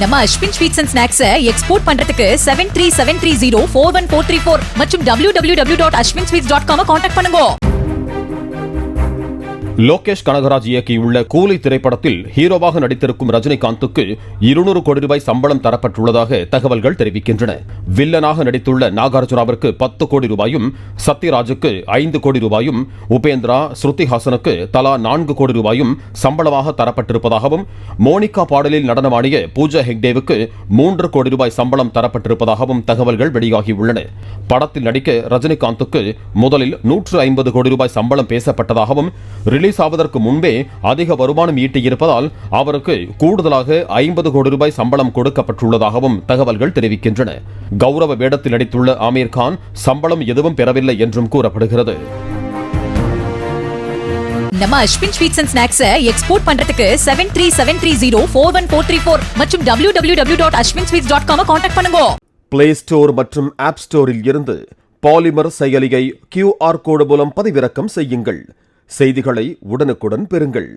நம்ம Ashwin sweets and snacks export பண்றதுக்கு 7373041434 மற்றும் www.ashwinsweets.com கான்டாக்ட் பண்ணுங்க. லோகேஷ் கனகராஜ் இயக்கியுள்ள கூலி திரைப்படத்தில் ஹீரோவாக நடித்திருக்கும் ரஜினிகாந்துக்கு 200 கோடி ரூபாய் சம்பளம் தரப்பட்டுள்ளதாக தகவல்கள் தெரிவிக்கின்றன. வில்லனாக நடித்துள்ள நாகார்ஜுனாவிற்கு 10 கோடி ரூபாயும், சத்யராஜுக்கு 5 கோடி ரூபாயும், உபேந்திரா, ஸ்ருதிஹாசனுக்கு தலா 4 கோடி ரூபாயும் சம்பளமாக தரப்பட்டிருப்பதாகவும், மோனிகா பாடலில் நடனமாடிய பூஜா ஹெக்டேவுக்கு 3 கோடி ரூபாய் சம்பளம் தரப்பட்டிருப்பதாகவும் தகவல்கள் வெளியாகியுள்ளன. படத்தில் நடிக்க ரஜினிகாந்துக்கு முதலில் 150 கோடி ரூபாய் சம்பளம் பேசப்பட்டதாகவும், ரிலீஸ் ஆவதற்கு முன்பே அதிக வருமானம் ஈட்டியிருப்பதால் அவருக்கு கூடுதலாக 50 கோடி ரூபாய் சம்பளம் கொடுக்கப்பட்டுள்ளதாகவும் தகவல்கள் தெரிவிக்கின்றன. கௌரவ வேடத்தில் நடித்துள்ள ஆமீர் கான் சம்பளம் எதுவும் பெறவில்லை என்றும் கூறப்படுகிறது. நம்ம Ashwin sweets and snacks export பண்றதுக்கு 7373041434 மற்றும் www.ashwinsweets.com கான்டாக்ட் பண்ணுங்க. பிளே ஸ்டோர் மற்றும் ஆப் ஸ்டோரில் இருந்து பாலிமர் செயலியை QR கோடு மூலம் பதிவிறக்கம் செய்யுங்கள். செய்திகளை உடனுக்குடன் பெறுங்கள்.